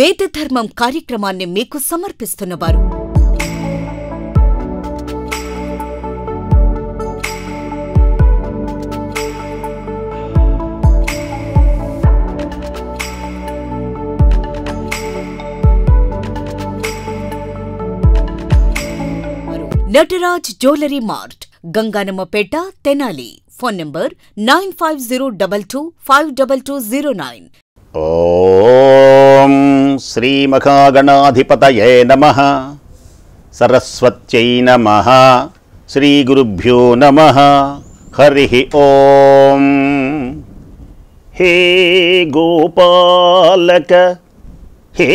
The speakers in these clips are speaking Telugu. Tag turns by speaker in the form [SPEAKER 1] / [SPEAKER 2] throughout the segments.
[SPEAKER 1] వేద ధర్మం కార్యక్రమాన్ని మీకు సమర్పిస్తున్నవారు Nataraj jewellery mart, Ganganammapeta, Tenali. Phone number 9502252209.
[SPEAKER 2] ఓం శ్రీ మహాగణాధిపతయే నమః. సరస్వత్యై నమః. శ్రీ గురుభ్యో నమః. హరి ఓం. హే గోపాలక హే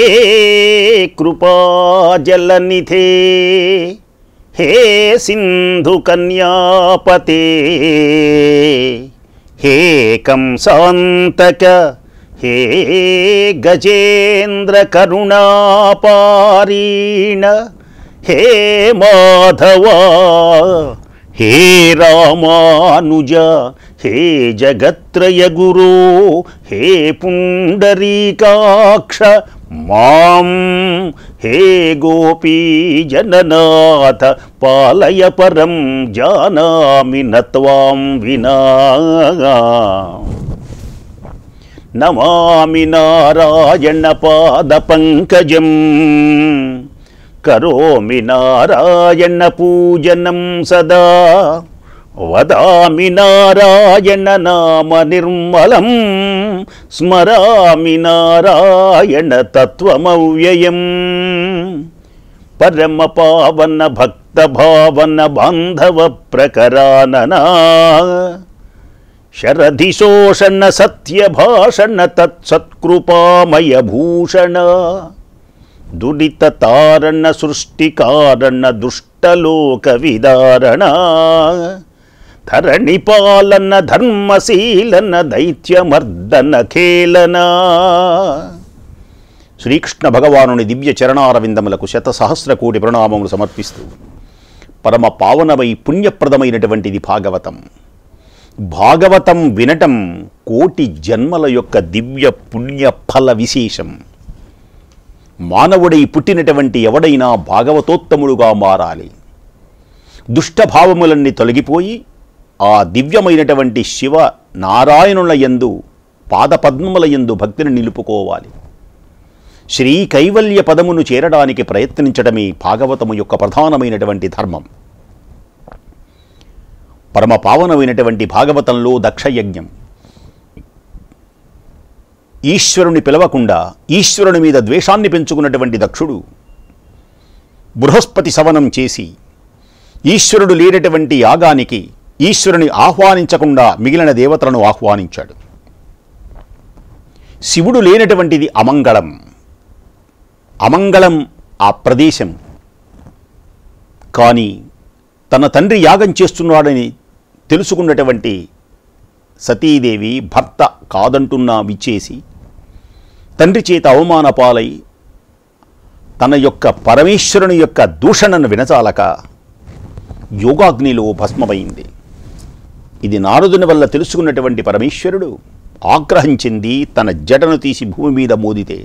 [SPEAKER 2] కృపాజలనిధే హే సింధు కన్యాపతే హే కంసాంతక హే గజేంద్ర కరుణాపారీణ హే మాధవ హే రామానుజ హే జగత్రయ గురో హే పుండరీకాక్ష మాం హే గోపీ జననాథ పాలయ పరం జానామి నత్వాం వినా. నమామి నారాయణ పాద పంకజం కరోమి నారాయణ పూజనం సదా. వదామి నారాయణ నామ నిర్మలం స్మరామి నారాయణ తత్వమవ్యయం. పరమ పావన భక్త భావన బాంధవ ప్రకరాననా శరధి శోషణ సత్య భాషణ తత్సత్కృపామయ భూషణ. దురిత తారణ సృష్టి కారణ దుష్టలోక విదారణ. ధరణి పాలన ధర్మశీలన దైత్యమర్దన ఖేళన. శ్రీకృష్ణ భగవానుని దివ్య చరణారవిందములకు శతసహస్ర కోటి ప్రణామములు సమర్పిస్తూ పరమ పావనమై పుణ్యప్రదమైనటువంటిది భాగవతం. భాగవతం వినటం కోటి జన్మల యొక్క దివ్య పుణ్య ఫల విశేషం. మానవుడై పుట్టినటువంటి ఎవడైనా భాగవతోత్తముడుగా మారాలి. దుష్టభావములన్నీ తొలగిపోయి ఆ దివ్యమైనటువంటి శివ నారాయణుల యందు పాదపద్మముల యందు భక్తిని నిలుపుకోవాలి. శ్రీ కైవల్య పదమును చేరడానికి ప్రయత్నించడమే భాగవతము యొక్క ప్రధానమైనటువంటి ధర్మం. పరమ పావనమైనటువంటి భాగవతంలో దక్షయజ్ఞం, ఈశ్వరుని పిలవకుండా ఈశ్వరుని మీద ద్వేషాన్ని పెంచుకున్నటువంటి దక్షుడు బృహస్పతి సవనం చేసి ఈశ్వరుడు లేనటువంటి యాగానికి ఈశ్వరుని ఆహ్వానించకుండా మిగిలిన దేవతలను ఆహ్వానించాడు. శివుడు లేనటువంటిది అమంగళం. అమంగళం ఆ ప్రదేశం. కానీ తన తండ్రి యాగం చేస్తున్నాడని తెలుసుకున్నటువంటి సతీదేవి భర్త కాదంటున్నా విచ్చేసి తండ్రి చేత అవమాన పాలై తన యొక్క పరమేశ్వరుని యొక్క దూషణను వినచాలక యోగాగ్నిలో భస్మమైంది. ఇది నారదుని వల్ల తెలుసుకున్నటువంటి పరమేశ్వరుడు ఆగ్రహం చెంది తన జటను తీసి భూమి మీద మోదితే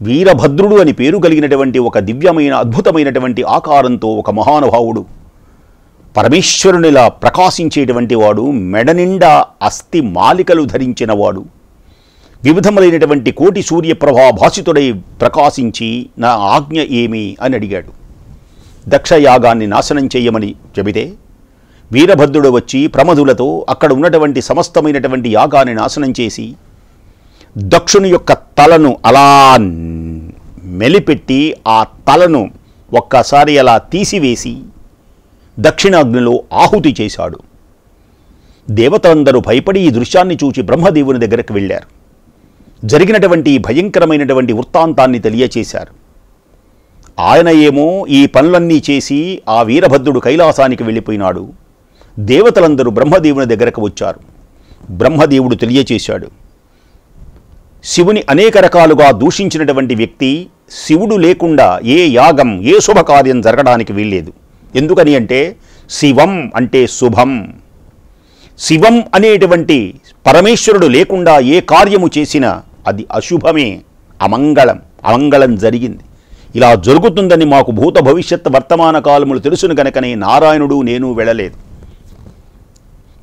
[SPEAKER 2] వీరభద్రుడు అని పేరు కలిగినటువంటి ఒక దివ్యమైన అద్భుతమైనటువంటి ఆకారంతో ఒక మహానుభావుడు పరమేశ్వరునిలా ప్రకాశించేటువంటి వాడు, మెడనిండా అస్థి మాలికలు ధరించిన వాడు, వివిధములైనటువంటి కోటి సూర్యప్రభా భాసితుడై ప్రకాశించి నా ఆజ్ఞ ఏమి అని అడిగాడు. దక్షయాగాన్ని నాశనం చేయమని చెబితే వీరభద్రుడు వచ్చి ప్రమదులతో అక్కడ ఉన్నటువంటి సమస్తమైనటువంటి యాగాన్ని నాశనం చేసి దక్షుని యొక్క తలను అలా మెలిపెట్టి ఆ తలను ఒక్కసారి అలా తీసివేసి దక్షిణాగ్నిలో ఆహుతి చేశాడు. దేవతలందరూ భయపడి ఈ దృశ్యాన్ని చూచి బ్రహ్మదేవుని దగ్గరకు వెళ్ళారు. జరిగినటువంటి భయంకరమైనటువంటి వృత్తాంతాన్ని తెలియచేశారు. ఆయన ఏమో ఈ పనులన్నీ చేసి ఆ వీరభద్రుడు కైలాసానికి వెళ్ళిపోయినాడు. దేవతలందరూ బ్రహ్మదేవుని దగ్గరకు వచ్చారు. బ్రహ్మదేవుడు తెలియచేశాడు, శివుని అనేక రకాలుగా దూషించినటువంటి వ్యక్తి శివుడు లేకుండా ఏ యాగం ఏ శుభకార్యం జరగడానికి వీల్లేదు. ఎందుకని అంటే శివం అంటే శుభం. శివం అనేటువంటి పరమేశ్వరుడు లేకుండా ఏ కార్యము చేసినా అది అశుభమే అమంగళం జరిగింది. ఇలా జరుగుతుందని మాకు భూత భవిష్యత్ వర్తమాన కాలములు తెలుసును గనకనే నారాయణుడు నేను వెళ్ళలేదు.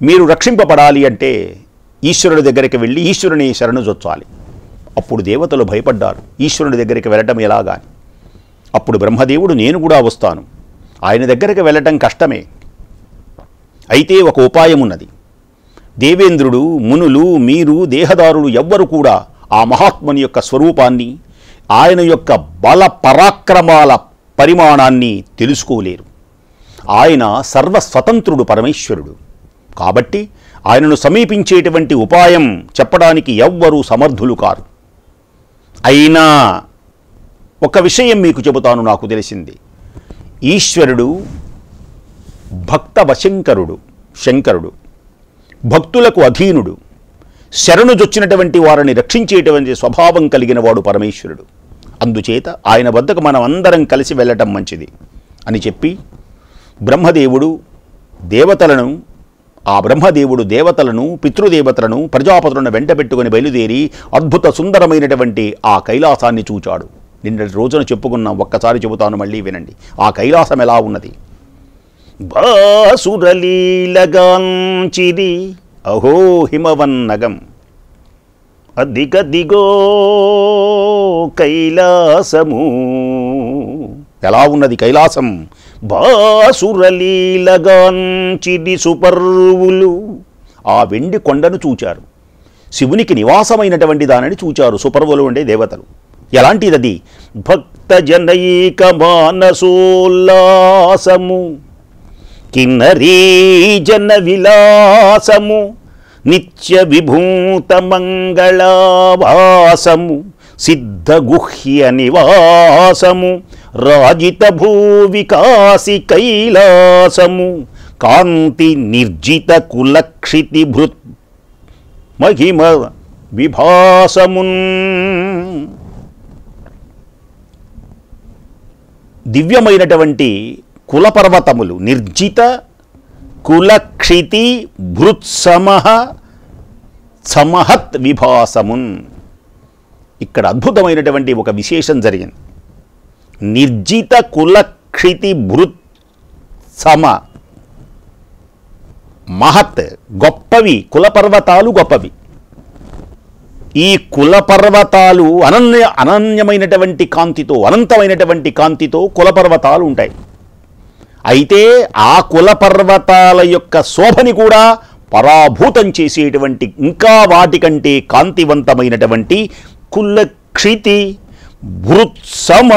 [SPEAKER 2] మీరు రక్షింపబడాలి అంటే ఈశ్వరుడి దగ్గరికి వెళ్ళి ఈశ్వరుని శరణుజొచ్చాలి. అప్పుడు దేవతలు భయపడ్డారు, ఈశ్వరుని దగ్గరికి వెళ్ళటం ఎలాగా. అప్పుడు బ్రహ్మదేవుడు నేను కూడా వస్తాను, ఆయన దగ్గరికి వెళ్ళటం కష్టమే, అయితే ఒక ఉపాయం ఉన్నది. దేవేంద్రుడు, మునులు, మీరు దేహదారులు ఎవ్వరు కూడా ఆ మహాత్ముని యొక్క స్వరూపాన్ని, ఆయన యొక్క బల పరాక్రమాల పరిమాణాన్ని తెలుసుకోలేరు. ఆయన సర్వస్వతంత్రుడు పరమేశ్వరుడు. కాబట్టి ఆయనను సమీపించేటువంటి ఉపాయం చెప్పడానికి ఎవ్వరూ సమర్థులు కారు. అయినా ఒక విషయం మీకు చెబుతాను, నాకు తెలిసింది. ఈశ్వరుడు భక్త వశంకరుడు, శంకరుడు భక్తులకు అధీనుడు, శరణుజొచ్చినటువంటి వారిని రక్షించేటువంటి స్వభావం కలిగిన వాడు పరమేశ్వరుడు. అందుచేత ఆయన వద్దకు మనం అందరం కలిసి వెళ్ళటం మంచిది అని చెప్పి బ్రహ్మదేవుడు దేవతలను పితృదేవతలను ప్రజాపతులను వెంటబెట్టుకుని బయలుదేరి అద్భుత సుందరమైనటువంటి ఆ కైలాసాన్ని చూచాడు. నిన్నటి రోజున చెప్పుకున్నాం, ఒక్కసారి చెబుతాను, మళ్ళీ వినండి. ఆ కైలాసం ఎలా ఉన్నది? బాసురలీలగాంచిది అహో హిమవన్నగం అదిగదిగో కైలాసము. ఎలా ఉన్నది కైలాసం? బాసురలీలగాంచిది సుపర్వులు. ఆ వెండి కొండను చూచారు, శివునికి నివాసమైనటువంటి దానిని చూచారు. సుపర్వులు ఉండే దేవతలు. ఎలాంటిదది? భక్త జనైక మానసోల్లాసము, కిన్నరీ జన విలాసము, నిత్య విభూత మంగళవాసము, సిద్ధ గుహ్య నివాసము, రాజిత భూ వికాసి కైలాసము, కాంతి నిర్జిత కులక్షితి భృత్ మహిమ విభాసమున్. దివ్యమైనటువంటి కులపర్వతములు, నిర్జిత కులక్షితి భృత్సమహ సమహత్ విభాసమున్. ఇక్కడ అద్భుతమైనటువంటి ఒక విశేషం జరిగింది. నిర్జిత కులక్షితి భృత్ సమ మహత్, గొప్పవి కులపర్వతాలు, గొప్పవి. ఈ కులపర్వతాలు అనన్యమైనటువంటి కాంతితో, అనంతమైనటువంటి కాంతితో కులపర్వతాలు ఉంటాయి. అయితే ఆ కులపర్వతాల యొక్క శోభని కూడా పరాభూతం చేసేటువంటి, ఇంకా వాటికంటే కాంతివంతమైనటువంటి కులక్షితి భృత్సమ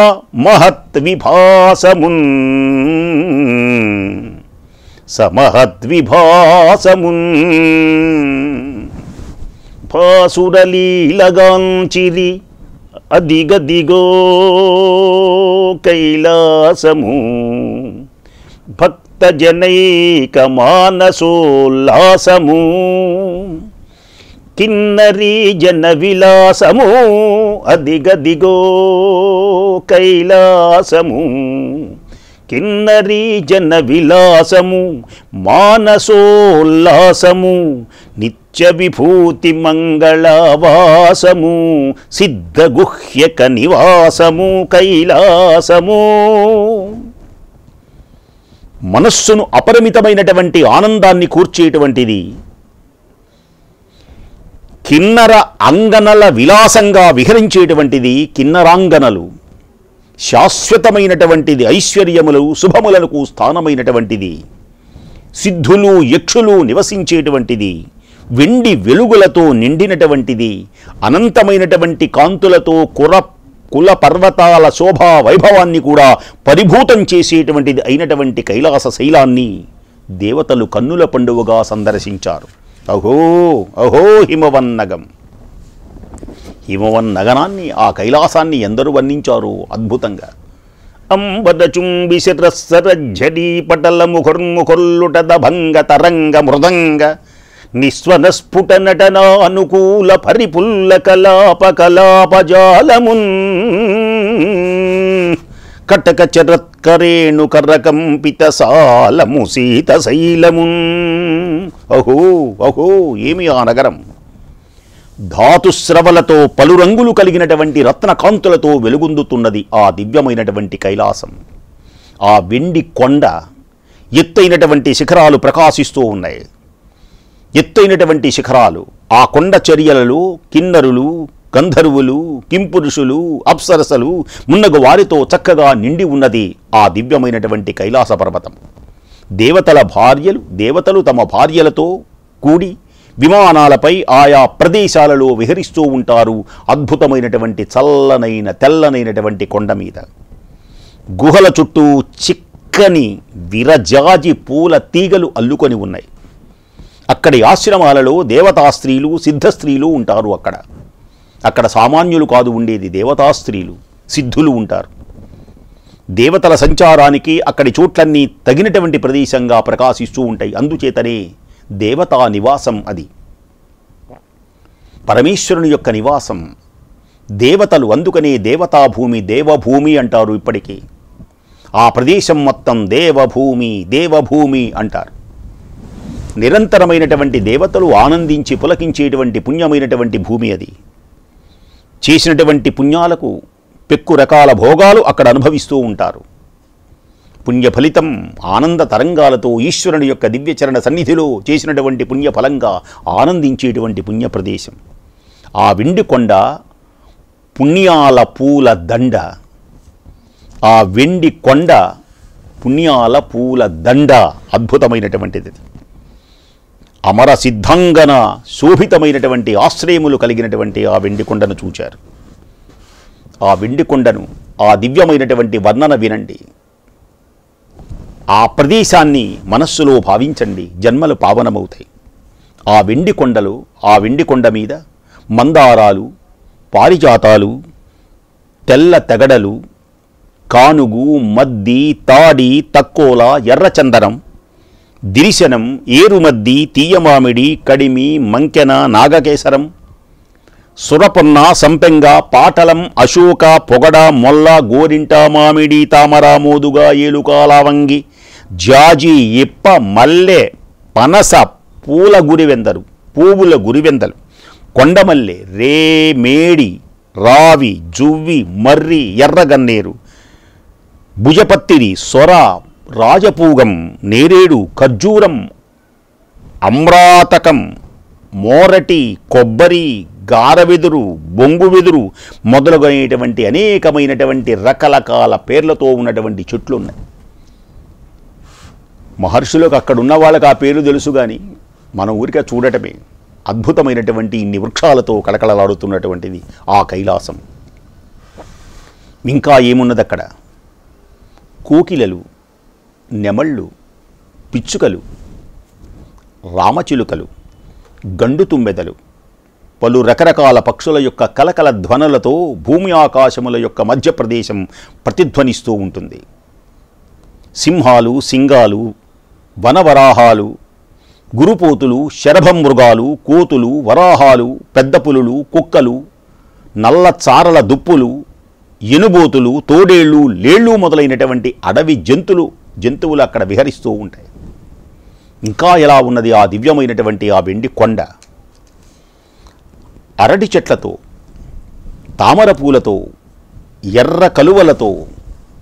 [SPEAKER 2] మహత్ విభాసమున్, సమహత్ విభాసమున్. భాసురలీలగాంచిది అదిగదిగో కైలాసము, భక్త జనైక మానసోల్లాసము, కిన్నరీ జన విలాసము, అదిగదిగో కైలాసము, కిన్నరీ జన విలాసము, మానసోల్లాసము, నిత్య విభూతి మంగళవాసము, సిద్ధ గుహ్యక నివాసము కైలాసము. మనస్సును అపరిమితమైనటువంటి ఆనందాన్ని కూర్చేటువంటిది. కిన్నర అంగనల విలాసంగా విహరించేటువంటిది. కిన్నరాంగనలు శాశ్వతమైనటువంటిది. ఐశ్వర్యములు శుభములకు స్థానమైనటువంటిది. సిద్ధులు యక్షులు నివసించేటువంటిది. వెండి వెలుగులతో నిండినటువంటిది. అనంతమైనటువంటి కాంతులతో కుల పర్వతాల శోభా వైభవాన్ని కూడా పరిభూతం చేసేటువంటిది అయినటువంటి కైలాస శైలాన్ని దేవతలు కన్నుల పండువగా సందర్శించారు. అహో అహో హిమవన్నగం. హిమవన్నగనాన్ని, ఆ కైలాసాన్ని ఎందరూ వర్ణించారు అద్భుతంగా. అంబద చుంబి శిరస్సరజ్జడీ పటల ముఖుర్ముఖుర్లుటద భంగ తరంగ మృదంగ నిస్వన స్ఫుట నటనానుకూల పరిపుల్ల కలాప కలాపజాలమున్ కటక చరత్కరేణు కర్రకంపిత సాలము శీత శైలమున్. అహో అహో ఏమి ఆ నగరం! ధాతుస్రవలతో పలు రంగులు కలిగినటువంటి రత్నకాంతులతో వెలుగొందుతున్నది ఆ దివ్యమైనటువంటి కైలాసం. ఆ వెండి కొండ ఎత్తైనటువంటి శిఖరాలు ప్రకాశిస్తూ ఉన్నాయి. ఎత్తైనటువంటి శిఖరాలు, ఆ కొండ చర్యలలో కిన్నరులు, గంధర్వులు, కింపురుషులు, అప్సరసలు మున్నగు వారితో చక్కగా నిండి ఉన్నది ఆ దివ్యమైనటువంటి కైలాస పర్వతం. దేవతల భార్యలు, దేవతలు తమ భార్యలతో కూడి విమానాలపై ఆయా ప్రదేశాలలో విహరిస్తూ ఉంటారు. అద్భుతమైనటువంటి చల్లనైన తెల్లనైనటువంటి కొండ మీద గుహల చుట్టూ చిక్కని విరజాజి పూల తీగలు అల్లుకొని ఉన్నాయి. అక్కడి ఆశ్రమాలలో దేవతా స్త్రీలు, సిద్ధ స్త్రీలు ఉంటారు. అక్కడ సామాన్యులు కాదు ఉండేది, దేవతా స్త్రీలు, సిద్ధులు ఉంటారు. దేవతల సంచారానికి అక్కడి చోట్లన్నీ తగినటువంటి ప్రదేశంగా ప్రకాశిస్తూ ఉంటాయి. అందుచేతనే దేవతా నివాసం అది, పరమేశ్వరుని యొక్క నివాసం. దేవతలు, అందుకనే దేవతాభూమి, దేవభూమి అంటారు ఇప్పటికీ. ఆ ప్రదేశం మొత్తం దేవభూమి, దేవభూమి అంటారు. నిరంతరమైనటువంటి దేవతలు ఆనందించి పులకించేటువంటి పుణ్యమైనటువంటి భూమి అది. చేసినటువంటి పుణ్యాలకు పెక్కు రకాల భోగాలు అక్కడ అనుభవిస్తూ ఉంటారు. పుణ్య ఫలితం ఆనంద తరంగాలతో ఈశ్వరుని యొక్క దివ్యచరణ సన్నిధిలో చేసినటువంటి పుణ్య ఫలంగా ఆనందించేటువంటి పుణ్య ప్రదేశం. ఆ వెండి కొండ పుణ్యాల పూల దండ. ఆ వెండి కొండ పుణ్యాల పూల దండ అద్భుతమైనటువంటిది. అమర సిద్ధాంగన శోభితమైనటువంటి ఆశ్రయములు కలిగినటువంటి ఆ వెండి కొండను చూచారు. ఆ వెండి కొండను, ఆ దివ్యమైనటువంటి వర్ణన వినండి. ఆ ప్రదేశాన్ని మనస్సులో భావించండి, జన్మలు పావనమవుతాయి. ఆ వెండి కొండలు, ఆ వెండి కొండ మీద మందారాలు, పారిజాతాలు, తెల్ల తెగడలు, కానుగు, మద్ది, తాడి, తక్కోల, ఎర్రచందనం, దిరిశనం, ఏరుమద్ది, తీయమామిడి, కడిమి, మంకెన, నాగకేసరం, సురపొన్న, సంపెంగ, పాటలం, అశోక, పొగడ, మొల్ల, గోరింట, మామిడి, తామర, మోదుగ, ఏలుక, లావంగి, జాజి, ఇప్ప, మల్లె, పనస, పూల గురివెందలు, కొండమల్లె, రే, మేడి, రావి, జువ్వి, మర్రి, ఎర్రగన్నేరు, భుజపత్తిరి, సొర, రాజపూగం, నేరేడు, ఖర్జూరం, అమ్రాతకం, మోరటి, కొబ్బరి, గారవెదురు, బొంగు వెదురు మొదలుగైనటువంటి అనేకమైనటువంటి రకరకాల పేర్లతో ఉన్నటువంటి చెట్లు ఉన్నాయి. మహర్షులకు అక్కడ ఉన్న వాళ్ళకి ఆ పేర్లు తెలుసు, కానీ మన ఊరికే చూడటమే. అద్భుతమైనటువంటి ఇన్ని వృక్షాలతో కళకళలాడుతున్నటువంటిది ఆ కైలాసం. ఇంకా ఏమున్నది అక్కడ? కోకిలలు, నెమళ్ళు, పిచ్చుకలు, రామచిలుకలు, గండు తుమ్మెదలు, పలు రకరకాల పక్షుల యొక్క కలకల ధ్వనులతో భూమి ఆకాశముల యొక్క మధ్య ప్రదేశం ప్రతిధ్వనిస్తూ ఉంటుంది. సింహాలు, సింగాలు, వనవరాహాలు, గురుపోతులు, శరభం మృగాలు, కోతులు, వరాహాలు, పెద్ద పులులు, కుక్కలు, నల్ల చారల దుప్పులు, ఎనుబోతులు, తోడేళ్ళు, లేళ్ళు మొదలైనటువంటి అడవి జంతువులు అక్కడ విహరిస్తూ ఉంటాయి. ఇంకా ఎలా ఉన్నది ఆ దివ్యమైనటువంటి ఆ వెండి కొండ? అరటి చెట్లతో, తామర పూలతో, ఎర్ర కలువలతో,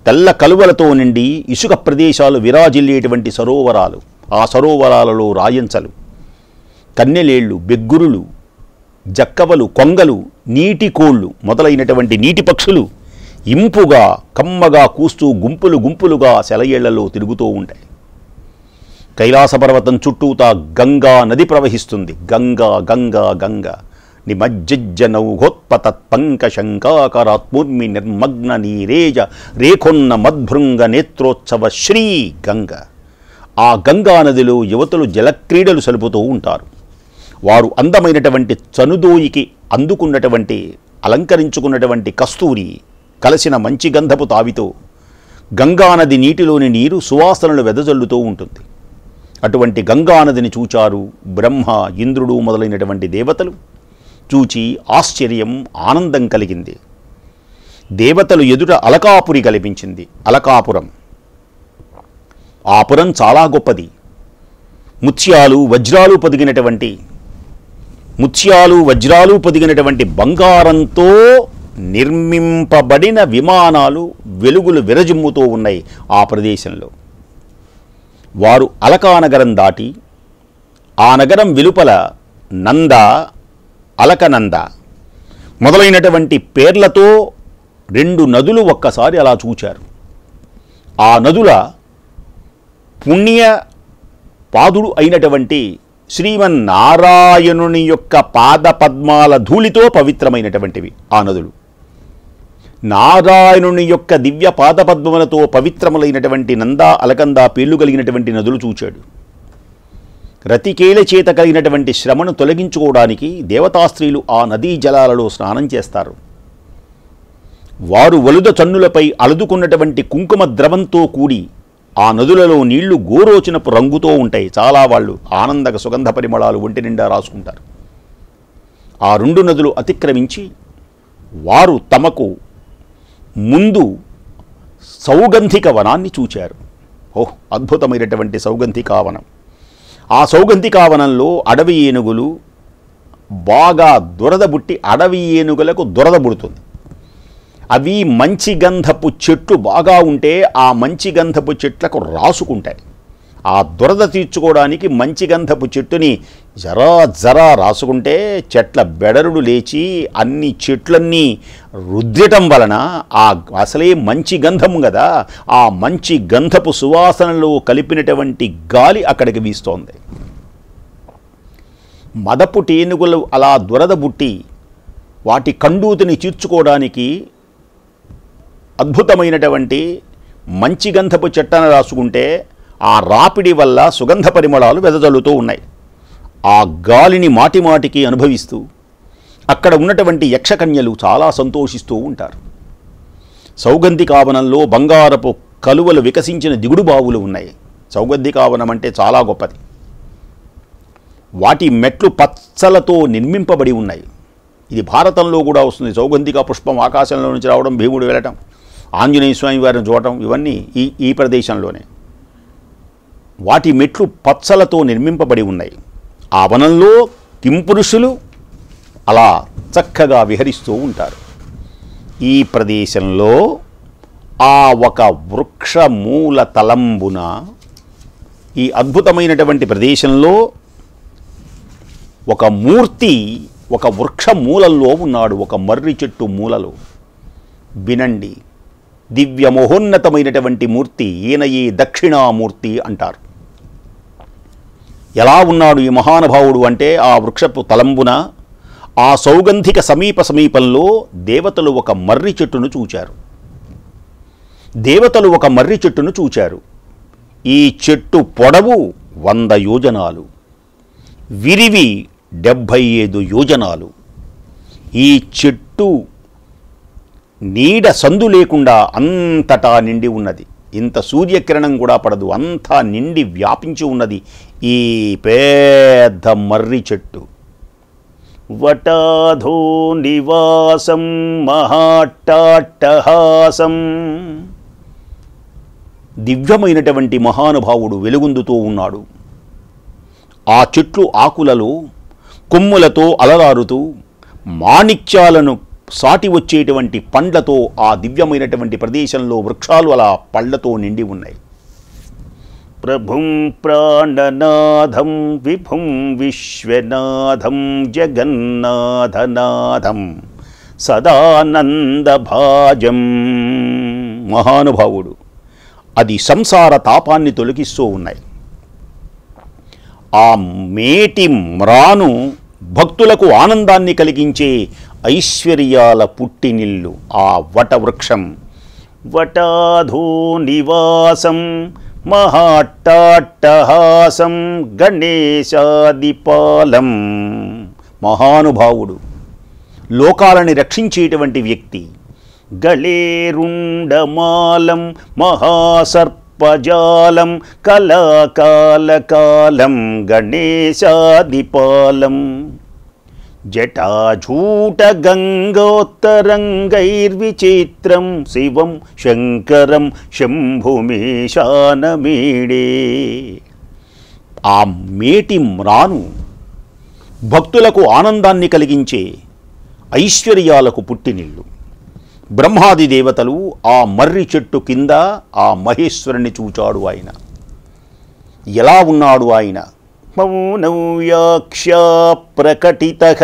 [SPEAKER 2] తెల్ల కలువలతో నిండి ఇసుక ప్రదేశాలు విరాజిల్లేటువంటి సరోవరాలు, ఆ సరోవరాలలో రాయంచలు, కన్నెలేళ్ళు, బెగ్గురులు, జక్కవలు, కొంగలు, నీటి కోళ్ళు మొదలైనటువంటి నీటి పక్షులు ఇంపుగా కమ్మగా కూస్తూ గుంపులుగా సెలయేళ్లలో తిరుగుతూ ఉంటాయి. కైలాస పర్వతం చుట్టూతా గంగా నది ప్రవహిస్తుంది. గంగా గంగా గంగా నిమజ్జిజ్జనౌఘోత్పతత్పంకశంకాకరాత్మూర్మి నిర్మగ్న నీరేజ రేఖొన్న మద్భృంగ నేత్రోత్సవ శ్రీ గంగ. ఆ గంగా నదిలో యువతులు జలక్రీడలు సలుపుతూ ఉంటారు. వారు అందమైనటువంటి చనుదోయికి అందుకున్నటువంటి అలంకరించుకున్నటువంటి కస్తూరి కలిసిన మంచి గంధపు తావితో గంగానది నీటిలోని నీరు సువాసనలు వెదజల్లుతూ ఉంటుంది. అటువంటి గంగానదిని చూచారు బ్రహ్మ, ఇంద్రుడు మొదలైనటువంటి దేవతలు. చూచి ఆశ్చర్యం, ఆనందం కలిగింది. దేవతలు ఎదుట అలకాపురి కల్పించింది. అలకాపురం, ఆ పురం చాలా గొప్పది. ముత్యాలు, వజ్రాలు పొదిగినటువంటి ముత్యాలు వజ్రాలు పొదిగినటువంటి బంగారంతో నిర్మింపబడిన విమానాలు వెలుగులు విరజిమ్ముతూ ఉన్నాయి ఆ ప్రదేశంలో. వారు అలకా నగరం దాటి ఆ నగరం వెలుపల నంద, అలకనంద మొదలైనటువంటి పేర్లతో 2 నదులు ఒక్కసారి అలా చూచారు. ఆ నదుల పుణ్య పాదుడు అయినటువంటి శ్రీమన్నారాయణుని యొక్క పాద పద్మాల ధూళితో పవిత్రమైనటువంటివి ఆ నదులు. నారాయణుని యొక్క దివ్య పాదపద్మములతో పవిత్రములైనటువంటి నందా, అలకంద పేర్లు కలిగినటువంటి నదులు చూచాడు. రతికేల చేత కలిగినటువంటి శ్రమను తొలగించుకోవడానికి దేవతాస్త్రీలు ఆ నదీ జలాలలో స్నానం చేస్తారు. వారు వలుద చన్నులపై అలుదుకున్నటువంటి కుంకుమ ద్రవంతో కూడి ఆ నదులలో నీళ్లు గోరోచనపు రంగుతో ఉంటాయి. చాలా వాళ్ళు ఆనందక సుగంధ పరిమళాలు ఒంటి నిండా రాసుకుంటారు. ఆ 2 నదులు అతిక్రమించి వారు తమకు ముందు సౌగంధిక వనాన్ని చూచారు. ఓహ్, అద్భుతమైనటువంటి సౌగంధికావనం. ఆ సౌగంధికావనంలో అడవి ఏనుగులు బాగా దురద బుట్టి, అడవి ఏనుగులకు దురద బుడుతుంది. అవి మంచి గంధపు చెట్లు బాగా ఉంటే ఆ మంచి గంధపు చెట్లకు రాసుకుంటాయి. ఆ దురద తీర్చుకోవడానికి మంచి గంధపు చెట్టుని జరా రాసుకుంటే చెట్ల బెడరుడు లేచి అన్ని చెట్లన్నీ రుద్దటం వలన ఆ అసలే మంచి గంధము కదా, ఆ మంచి గంధపు సువాసనలో కలిపినటువంటి గాలి అక్కడికి వీస్తోంది. మదపు టేనుగులు అలా దురద బుట్టి వాటి కండూతిని తీర్చుకోవడానికి అద్భుతమైనటువంటి మంచి గంధపు చెట్టను రాసుకుంటే ఆ రాపిడి వల్ల సుగంధ పరిమళాలు వెదజల్లుతూ ఉన్నాయి. ఆ గాలిని మాటిమాటికి అనుభవిస్తూ అక్కడ ఉన్నటువంటి యక్షకన్యలు చాలా సంతోషిస్తూ ఉంటారు. సౌగంధికావనంలో బంగారపు కలువలు వికసించిన దిగుడు బావులు ఉన్నాయి. సౌగంధికావనం అంటే చాలా గొప్పది. వాటి మెట్లు పచ్చలతో నిర్మింపబడి ఉన్నాయి. ఇది భారతంలో కూడా వస్తుంది. సౌగంధిక పుష్పం ఆకాశంలో నుంచి రావడం, భీముడు వెళ్ళటం, ఆంజనేయ స్వామి వారిని చూడటం, ఇవన్నీ ఈ ప్రదేశంలోనే. వాటి మెట్లు పచ్చలతో నిర్మింపబడి ఉన్నాయి. ఆ వనంలో కింపురుషులు అలా చక్కగా విహరిస్తూ ఉంటారు. ఈ ప్రదేశంలో ఆ ఒక వృక్ష మూల తలంబున, ఈ అద్భుతమైనటువంటి ప్రదేశంలో ఒక మూర్తి ఒక వృక్ష మూలల్లో ఉన్నాడు. ఒక మర్రి చెట్టు మూలలో. వినండి, దివ్య మహోన్నతమైనటువంటి మూర్తి. ఈయన ఈ దక్షిణామూర్తి అంటారు. ఎలా ఉన్నాడు ఈ మహానుభావుడు అంటే, ఆ వృక్షపు తలంబున ఆ సౌగంధిక సమీపంలో దేవతలు ఒక మర్రి చెట్టును చూచారు. ఈ చెట్టు పొడవు 100 యోజనాలు, విరివి 75 యోజనాలు. ఈ చెట్టు నీడ సందు లేకుండా అంతటా నిండి ఉన్నది. ఇంత సూర్యకిరణం కూడా పడదు, అంతా నిండి వ్యాపించి ఉన్నది ఈ పెద్ద మర్రి చెట్టు. వటాధో నివాసం మహాట్టాట్టహాసం. దివ్యమైనటువంటి మహానుభావుడు వెలుగొందుతూ ఉన్నాడు. ఆ చెట్లు ఆకులలో కొమ్ములతో అలరారుతూ మాణిక్యాలను సాటి వచ్చేటువంటి పండ్లతో ఆ దివ్యమైనటువంటి ప్రదేశంలో వృక్షాలు అలా పళ్ళతో నిండి ఉన్నాయి. ప్రభుం ప్రాణనాథం విభుం విశ్వనాథం జగన్నాథనాథం సదానందభాజం. మహానుభావుడు. అది సంసార తాపాన్ని తొలగిస్తూ ఉన్నాయి. ఆ మేటి మ్రాను భక్తులకు ఆనందాన్ని కలిగించే ఐశ్వర్యాల పుట్టినిల్లు ఆ వటవృక్షం. వటాధో నివాసం మహాట్టాట్టహాసం గణేశాదిపాలం. మహానుభావుడు, లోకాలని రక్షించేటువంటి వ్యక్తి. గళేరుండమాలం మహాసర్పజాలం కళాకాలకాలం గణేశాదిపాలం. జటాజూట గంగోత్తరంగైర్విచిత్రం శివం శంకరం శంభుమేశానమీడే. ఆ మేటి మ్రాను భక్తులకు ఆనందాన్ని కలిగించే ఐశ్వర్యాలకు పుట్టినిల్లు. బ్రహ్మాది దేవతలు ఆ మర్రి చెట్టు కింద ఆ మహేశ్వరుని చూచాడు. ఆయన ఎలా ఉన్నాడు? ఆయన మౌనం వ్యాఖ్యా ప్రకటితః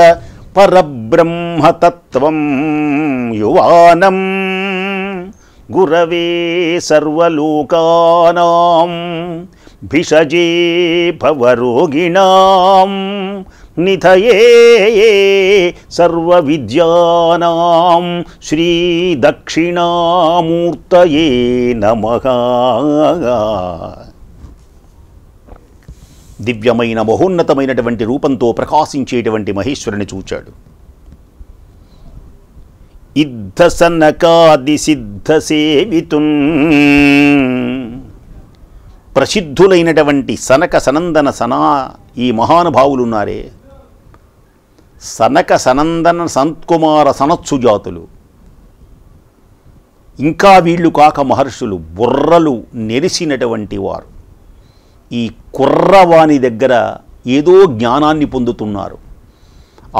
[SPEAKER 2] పరబ్రహ్మతత్వం యువానం గురవే సర్వలోకానాం భిషజే భవరోగిణాం నిధయే సర్వవిద్యానాం శ్రీ దక్షిణామూర్తయే నమః. దివ్యమైన మహోన్నతమైనటువంటి రూపంతో ప్రకాశించేటువంటి మహేశ్వరుని చూచాడు. ఇద్ధ సనకాది సిద్ధ సేవితున్, ప్రసిద్ధులైనటువంటి సనక సనందన సనా ఈ మహానుభావులున్నారే, సనక సనందన సంత్కుమార సనత్సుజాతులు, ఇంకా వీళ్ళు కాక మహర్షులు, బుర్రలు నెరిసినటువంటి వారు ఈ కుర్రవాణి దగ్గర ఏదో జ్ఞానాన్ని పొందుతున్నారు.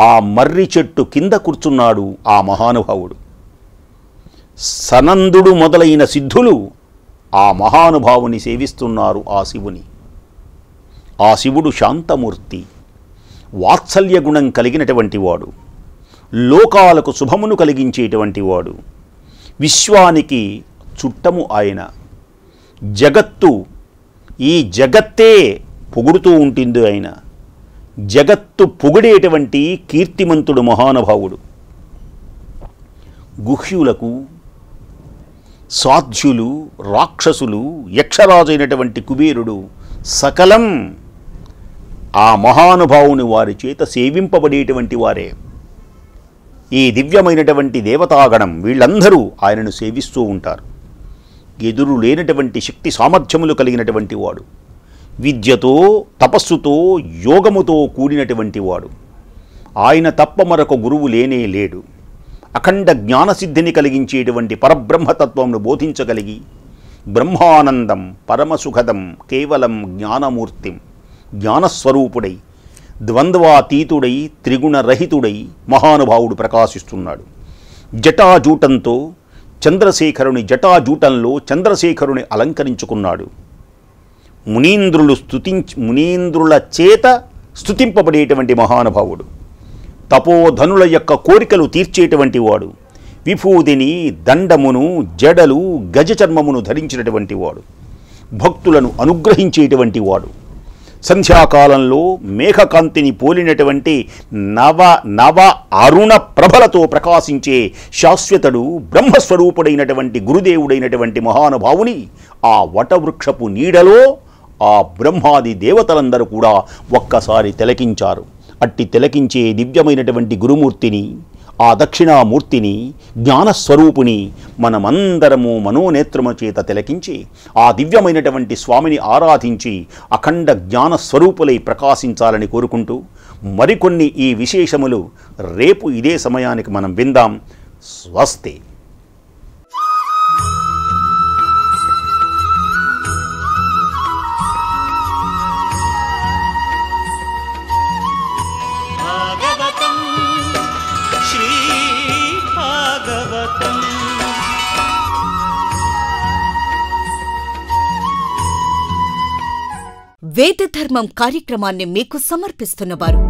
[SPEAKER 2] ఆ మర్రి చెట్టు కింద కూర్చున్నాడు ఆ మహానుభావుడు. సనందుడు మొదలైన సిద్ధులు ఆ మహానుభావుని సేవిస్తున్నారు. ఆ శివుని, ఆ శివుడు శాంతమూర్తి, వాత్సల్య గుణం కలిగినటువంటి వాడు, లోకాలకు శుభమును కలిగించేటువంటి వాడు, విశ్వానికి చుట్టము ఆయన. జగత్తు, ఈ జగత్తే పొగుడుతూ ఉంటుంది ఆయన. జగత్తు పొగిడేటువంటి కీర్తిమంతుడు మహానుభావుడు. గుహ్యులకు, సాధ్యులు, రాక్షసులు, యక్షరాజైనటువంటి కుబేరుడు సకలం ఆ మహానుభావుని వారి చేత సేవింపబడేటువంటి వారే. ఈ దివ్యమైనటువంటి దేవతాగణం వీళ్ళందరూ ఆయనను సేవిస్తూ ఉంటారు. ఎదురు లేనటువంటి శక్తి సామర్థ్యములు కలిగినటువంటి వాడు, విద్యతో, తపస్సుతో, యోగముతో కూడినటువంటి వాడు. ఆయన తప్ప మరొక గురువు లేనే లేడు. అఖండ జ్ఞానసిద్ధిని కలిగించేటువంటి పరబ్రహ్మతత్వంను బోధించగలిగి బ్రహ్మానందం పరమసుఖదం కేవలం జ్ఞానమూర్తిం, జ్ఞానస్వరూపుడై ద్వంద్వాతీతుడై త్రిగుణరహితుడై మహానుభావుడు ప్రకాశిస్తున్నాడు. జటాజూటంతో చంద్రశేఖరుని జటాజూటంలో చంద్రశేఖరుని అలంకరించుకున్నాడు. మునీంద్రుల చేత స్తుతింపబడేటువంటి మహానుభావుడు, తపోధనుల యొక్క కోరికలు తీర్చేటువంటి వాడు, విభూదిని, దండమును, జడలు, గజచర్మమును ధరించినటువంటి వాడు, భక్తులను అనుగ్రహించేటువంటి వాడు, సంధ్యాకాలంలో మేఘకాంతిని పోలినటువంటి నవ అరుణ ప్రభలతో ప్రకాశించే శాశ్వతుడు, బ్రహ్మస్వరూపుడైనటువంటి గురుదేవుడైనటువంటి మహానుభావుని ఆ వటవృక్షపు నీడలో ఆ బ్రహ్మాది దేవతలందరూ కూడా ఒక్కసారి తిలకించారు. అట్టి తిలకించే దివ్యమైనటువంటి గురుమూర్తిని, ఆ దక్షిణామూర్తిని, జ్ఞానస్వరూపుని మనమందరము మనోనేత్రము చేత తిలకించి ఆ దివ్యమైనటువంటి స్వామిని ఆరాధించి అఖండ జ్ఞానస్వరూపులై ప్రకాశించాలని కోరుకుంటూ మరికొన్ని ఈ విశేషములు రేపు ఇదే సమయానికి మనం విందాం. స్వస్తి.
[SPEAKER 1] వేదధర్మం కార్యక్రమాన్ని మీకు సమర్పిస్తున్నవారు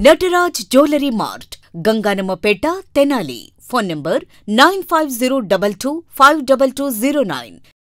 [SPEAKER 1] Nataraj jewellery mart, Ganganammapeta, Tenali. Phone number 9502252209.